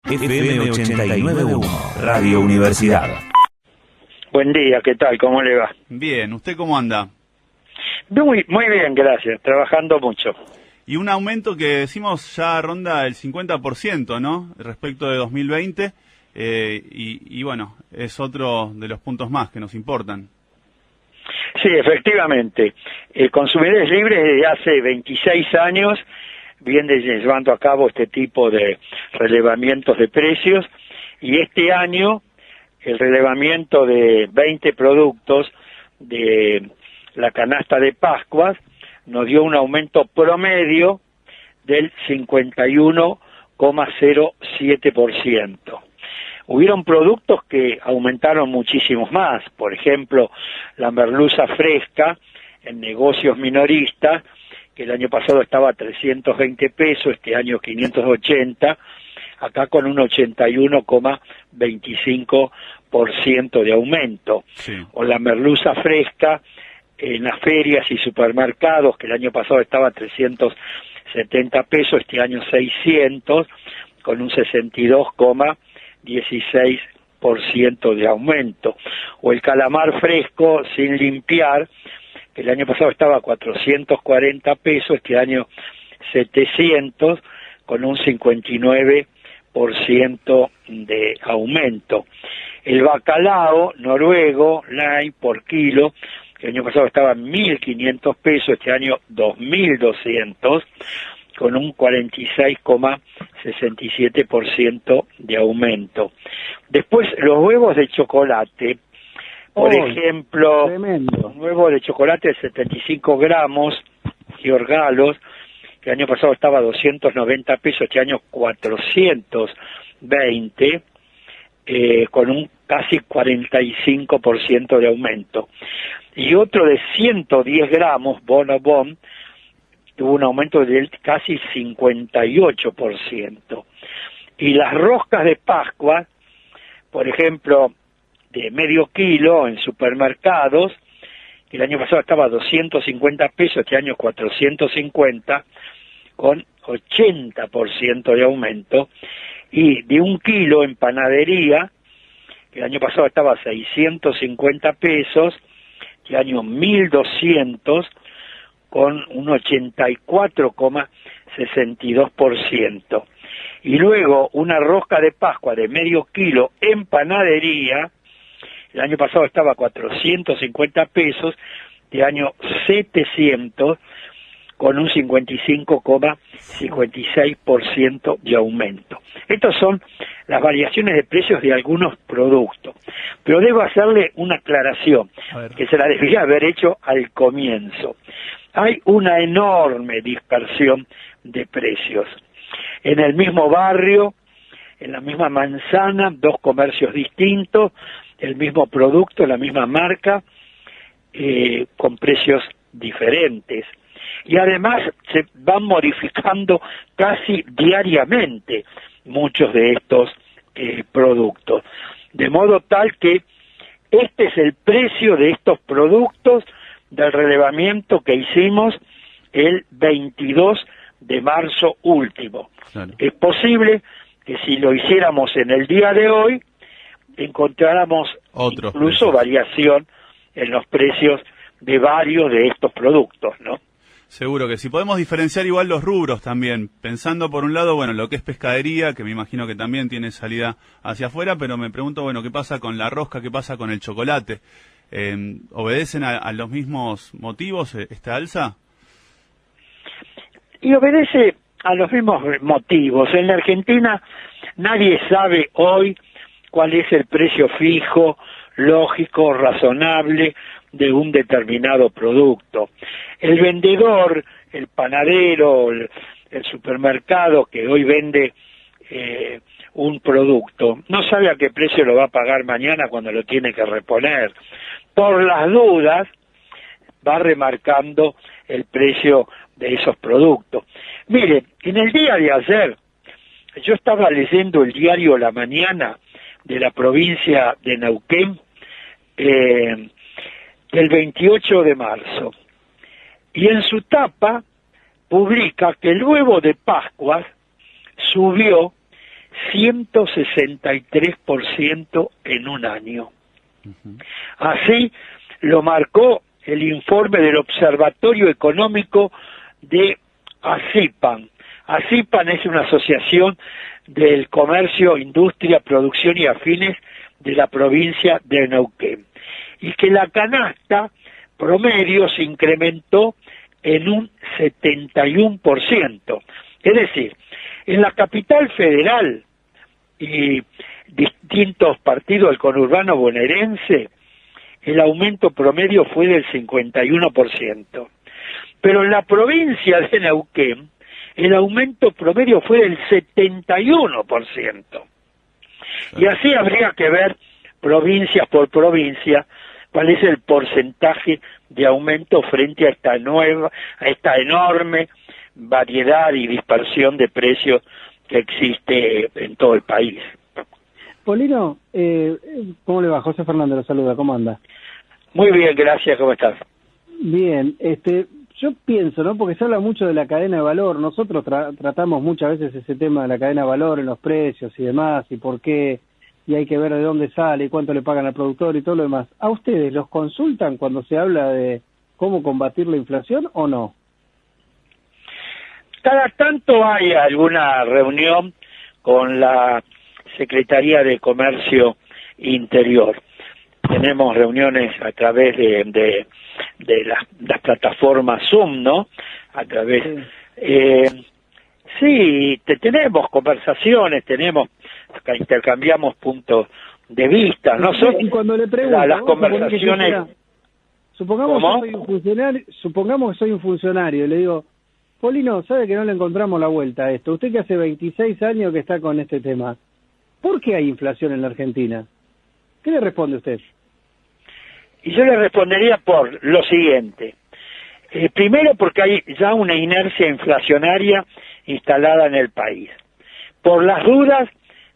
FM 89.1, Radio Universidad. Buen día, ¿qué tal? ¿Cómo le va? Bien, ¿usted cómo anda? Muy bien, gracias. Trabajando mucho. Y un aumento que decimos ya ronda el 50%, ¿no? Respecto de 2020. Y bueno, es otro de los puntos más que nos importan. Sí, efectivamente. Consumidores Libres desde hace 26 años viene llevando a cabo este tipo de relevamientos de precios y este año el relevamiento de 20 productos de la canasta de Pascuas nos dio un aumento promedio del 51,07%. Hubieron productos que aumentaron muchísimos más, por ejemplo, la merluza fresca en negocios minoristas, que el año pasado estaba a 320 pesos, este año 580, acá con un 81,25% de aumento. Sí. O la merluza fresca en las ferias y supermercados, que el año pasado estaba a 370 pesos, este año 600, con un 62,16% de aumento. O el calamar fresco sin limpiar, que el año pasado estaba a 440 pesos, este año 700, con un 59% de aumento. El bacalao noruego, lime, por kilo, que el año pasado estaba en 1.500 pesos, este año 2.200, con un 46,67% de aumento. Después, los huevos de chocolate, por ejemplo, tremendo. un huevo de chocolate de 75 gramos, Giorgalos, que el año pasado estaba a 290 pesos, este año 420, con un casi 45% de aumento. Y otro de 110 gramos, Bonobon, tuvo un aumento del casi 58%. Y las roscas de Pascua, por ejemplo, de medio kilo en supermercados, que el año pasado estaba a 250 pesos, este año 450, con 80% de aumento, y de un kilo en panadería, que el año pasado estaba a 650 pesos, este año 1.200, con un 84,62%. Y luego una rosca de Pascua de medio kilo en panadería, el año pasado estaba a 450 pesos, de año 700, con un 55,56% de aumento. Estas son las variaciones de precios de algunos productos. Pero debo hacerle una aclaración, que se la debía haber hecho al comienzo. Hay una enorme dispersión de precios. En el mismo barrio, en la misma manzana, dos comercios distintos, el mismo producto, la misma marca, con precios diferentes. Y además se van modificando casi diariamente muchos de estos productos. De modo tal que este es el precio de estos productos del relevamiento que hicimos el 22 de marzo último. Claro. Es posible que si lo hiciéramos en el día de hoy, encontráramos Otros incluso precios. variación en los precios de varios de estos productos, ¿no? Seguro que sí. Podemos diferenciar igual los rubros también, pensando por un lado, bueno, lo que es pescadería, que me imagino que también tiene salida hacia afuera, pero me pregunto, bueno, ¿qué pasa con la rosca? ¿Qué pasa con el chocolate? ¿Obedecen a los mismos motivos esta alza? Y obedece a los mismos motivos. En la Argentina nadie sabe hoy cuál es el precio fijo, lógico, razonable de un determinado producto. El vendedor, el panadero, el supermercado que hoy vende un producto, no sabe a qué precio lo va a pagar mañana cuando lo tiene que reponer. Por las dudas, va remarcando el precio de esos productos. Mire, en el día de ayer, yo estaba leyendo el diario La Mañana de la provincia de Neuquén, del 28 de marzo, y en su tapa publica que el huevo de Pascuas subió 163% en un año. Así lo marcó el informe del Observatorio Económico de ASIPAN. ASIPAN es una asociación del comercio, industria, producción y afines de la provincia de Neuquén. Y que la canasta promedio se incrementó en un 71%. Es decir, en la capital federal y distintos partidos del conurbano bonaerense, el aumento promedio fue del 51%. Pero en la provincia de Neuquén, el aumento promedio fue del 71%. Y así habría que ver, provincia por provincia, cuál es el porcentaje de aumento frente a esta enorme variedad y dispersión de precios que existe en todo el país. Polino, ¿cómo le va? José Fernández lo saluda, ¿cómo anda? Muy bien, gracias, ¿cómo estás? Bien, yo pienso, ¿no? Porque se habla mucho de la cadena de valor, nosotros tratamos muchas veces ese tema de la cadena de valor en los precios y demás, y por qué, y hay que ver de dónde sale, y cuánto le pagan al productor y todo lo demás. ¿A ustedes los consultan cuando se habla de cómo combatir la inflación o no? Cada tanto hay alguna reunión con la Secretaría de Comercio Interior. Tenemos reuniones a través de las plataformas Zoom, ¿no? A través... Sí, tenemos conversaciones, intercambiamos puntos de vista, ¿no? Y cuando le pregunto, las conversaciones... Supongamos que soy un funcionario y le digo, Polino, ¿sabe que no le encontramos la vuelta a esto? Usted que hace 26 años que está con este tema, ¿por qué hay inflación en la Argentina? ¿Qué le responde usted? Y yo le respondería por lo siguiente. Primero, porque hay ya una inercia inflacionaria instalada en el país. Por las dudas,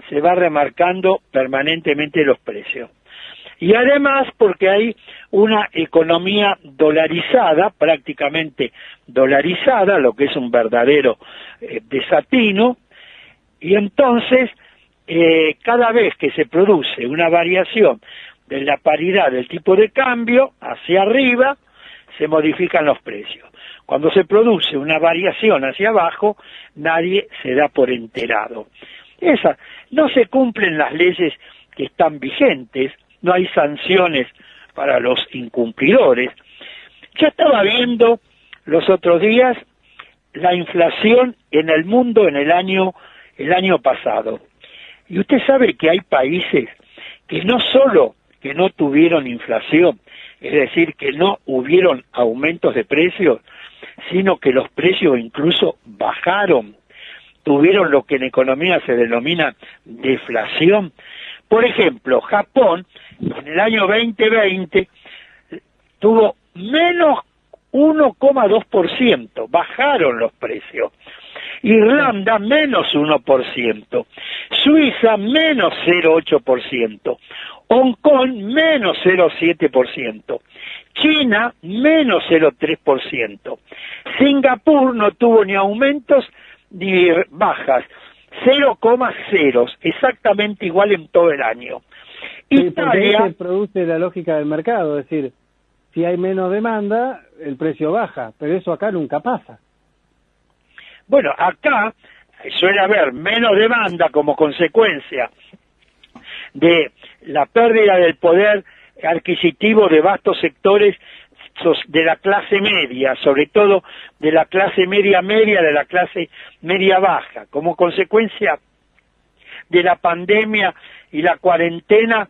se va remarcando permanentemente los precios. Y además, porque hay una economía dolarizada, prácticamente dolarizada, lo que es un verdadero desatino, y entonces, cada vez que se produce una variación de la paridad del tipo de cambio hacia arriba, se modifican los precios. Cuando se produce una variación hacia abajo, nadie se da por enterado. No se cumplen las leyes que están vigentes, no hay sanciones para los incumplidores. Yo estaba viendo los otros días la inflación en el mundo en el año pasado. Y usted sabe que hay países que no solo que no tuvieron inflación, es decir, que no hubieron aumentos de precios, sino que los precios incluso bajaron, tuvieron lo que en economía se denomina deflación. Por ejemplo, Japón en el año 2020 tuvo menos 1,2%, bajaron los precios. Irlanda menos 1%, Suiza menos 0,8%, Hong Kong menos 0,7%, China menos 0,3%, Singapur no tuvo ni aumentos ni bajas, 0,0, exactamente igual en todo el año. Italia... Porque se produce la lógica del mercado, es decir, si hay menos demanda, el precio baja, pero eso acá nunca pasa. Bueno, acá suele haber menos demanda como consecuencia de la pérdida del poder adquisitivo de vastos sectores de la clase media, sobre todo de la clase media-media, de la clase media-baja. Como consecuencia de la pandemia y la cuarentena,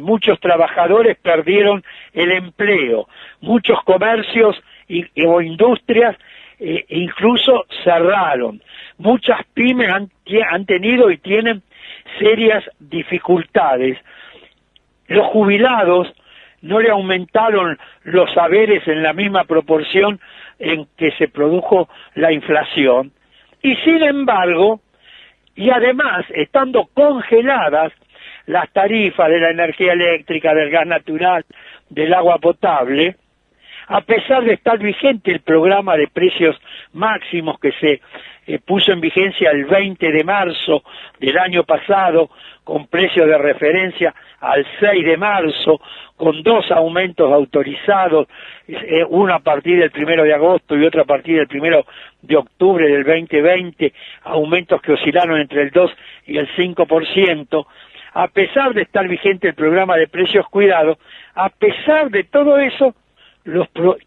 muchos trabajadores perdieron el empleo, muchos comercios o industrias incluso cerraron. Muchas pymes han tenido y tienen serias dificultades. Los jubilados no le aumentaron los saberes en la misma proporción en que se produjo la inflación. Y sin embargo, y además, estando congeladas las tarifas de la energía eléctrica, del gas natural, del agua potable, a pesar de estar vigente el programa de precios máximos que se puso en vigencia el 20 de marzo del año pasado, con precios de referencia al 6 de marzo, con 2 aumentos autorizados, uno a partir del 1 de agosto y otro a partir del 1 de octubre del 2020, aumentos que oscilaron entre el 2 y el 5%, a pesar de estar vigente el programa de precios cuidados, a pesar de todo eso,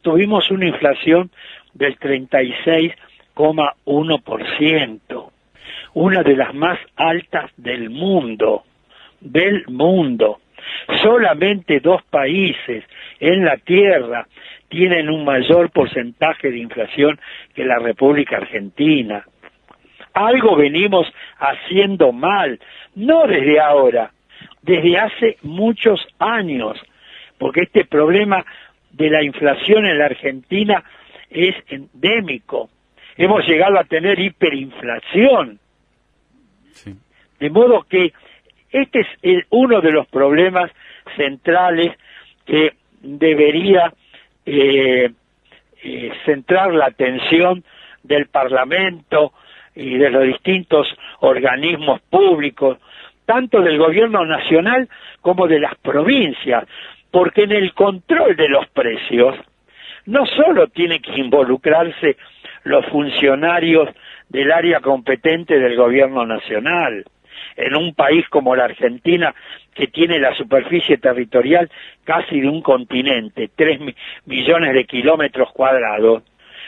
tuvimos una inflación del 36,1%, una de las más altas del mundo. Solamente 2 países en la Tierra tienen un mayor porcentaje de inflación que la República Argentina. Algo venimos haciendo mal, no desde ahora, desde hace muchos años, porque este problema de la inflación en la Argentina es endémico. Hemos llegado a tener hiperinflación. Sí. De modo que este es uno de los problemas centrales que debería centrar la atención del Parlamento y de los distintos organismos públicos, tanto del gobierno nacional como de las provincias, porque en el control de los precios no solo tiene que involucrarse los funcionarios del área competente del gobierno nacional. En un país como la Argentina, que tiene la superficie territorial casi de un continente, 3 millones de kilómetros cuadrados,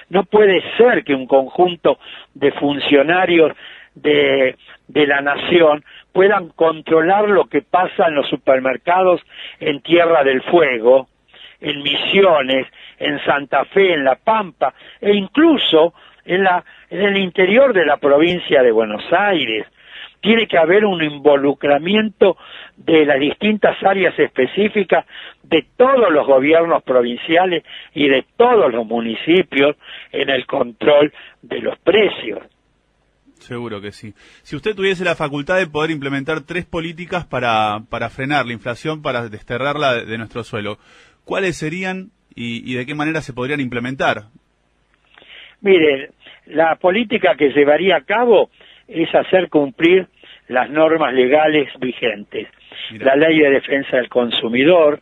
no puede ser que un conjunto de funcionarios de la nación puedan controlar lo que pasa en los supermercados en Tierra del Fuego, en Misiones, en Santa Fe, en La Pampa, e incluso en el interior de la provincia de Buenos Aires. Tiene que haber un involucramiento de las distintas áreas específicas de todos los gobiernos provinciales y de todos los municipios en el control de los precios. Seguro que sí. Si usted tuviese la facultad de poder implementar 3 políticas para frenar la inflación, para desterrarla de nuestro suelo, ¿cuáles serían y de qué manera se podrían implementar? Mire, la política que llevaría a cabo es hacer cumplir las normas legales vigentes. Mira. La ley de defensa del consumidor,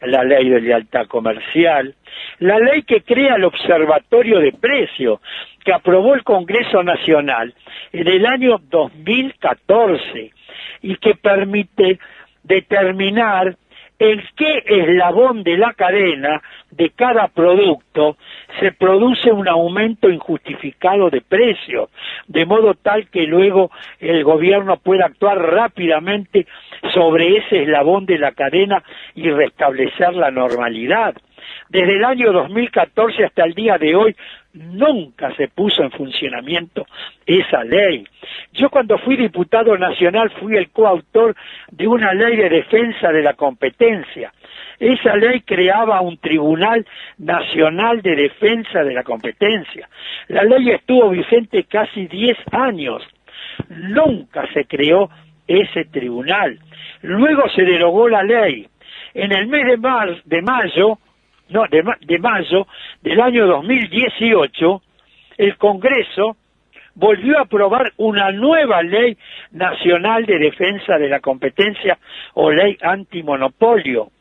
la ley de lealtad comercial, la ley que crea el Observatorio de Precios, que aprobó el Congreso Nacional en el año 2014 y que permite determinar en qué eslabón de la cadena de cada producto se produce un aumento injustificado de precios, de modo tal que luego el gobierno pueda actuar rápidamente sobre ese eslabón de la cadena y restablecer la normalidad. Desde el año 2014 hasta el día de hoy nunca se puso en funcionamiento esa ley. Yo cuando fui diputado nacional fui el coautor de una ley de defensa de la competencia. Esa ley creaba un Tribunal Nacional de Defensa de la Competencia. La ley estuvo vigente casi 10 años. Nunca se creó ese tribunal. Luego se derogó la ley. En el mes de mayo del año 2018, el Congreso volvió a aprobar una nueva Ley Nacional de Defensa de la Competencia o Ley Antimonopolio.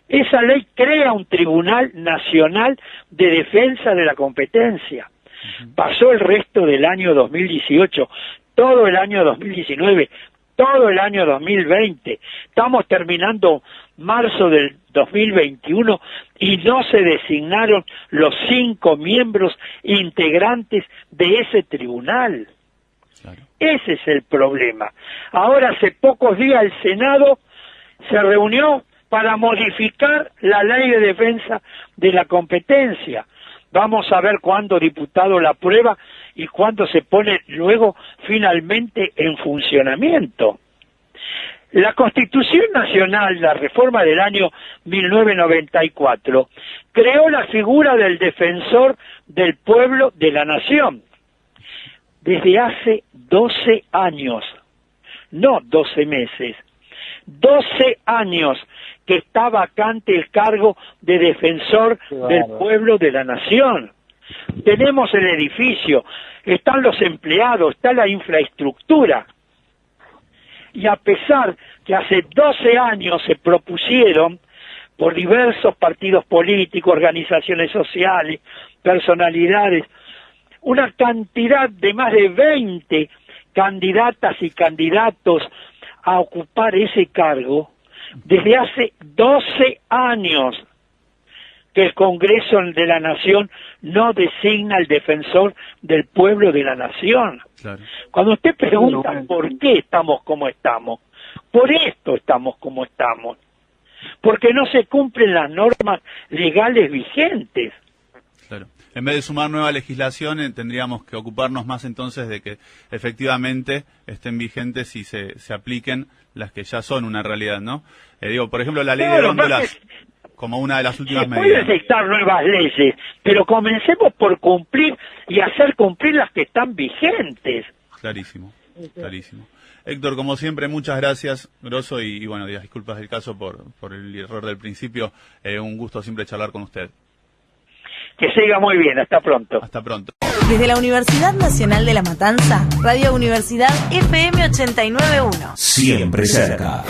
Esa ley crea un Tribunal Nacional de Defensa de la Competencia. Pasó el resto del año 2018, todo el año 2019, todo el año 2020. Estamos terminando marzo del 2021 y no se designaron los 5 miembros integrantes de ese tribunal. Claro. Ese es el problema. Ahora, hace pocos días, el Senado se reunió para modificar la ley de defensa de la competencia. Vamos a ver cuándo diputado la aprueba y cuándo se pone luego finalmente en funcionamiento. La Constitución Nacional, la reforma del año 1994, creó la figura del defensor del pueblo de la nación. Desde hace 12 años, no 12 meses, 12 años que está vacante el cargo de defensor del pueblo de la nación. Tenemos el edificio, están los empleados, está la infraestructura. Y a pesar que hace 12 años se propusieron por diversos partidos políticos, organizaciones sociales, personalidades, una cantidad de más de 20 candidatas y candidatos a ocupar ese cargo, desde hace 12 años que el Congreso de la Nación no designa al defensor del pueblo de la nación. Claro. Cuando usted pregunta por qué estamos como estamos, por esto estamos como estamos, porque no se cumplen las normas legales vigentes. Claro. En vez de sumar nueva legislación, tendríamos que ocuparnos más entonces de que efectivamente estén vigentes y se apliquen las que ya son una realidad, ¿no? Digo, por ejemplo, la ley de góndolas, como una de las últimas medidas. Pueden dictar nuevas leyes, pero comencemos por cumplir y hacer cumplir las que están vigentes. Clarísimo, clarísimo. Héctor, como siempre, muchas gracias, grosso, y bueno, disculpas del caso por el error del principio. Un gusto siempre charlar con usted. Que siga muy bien, hasta pronto. Hasta pronto. Desde la Universidad Nacional de La Matanza, Radio Universidad FM 89.1. Siempre cerca.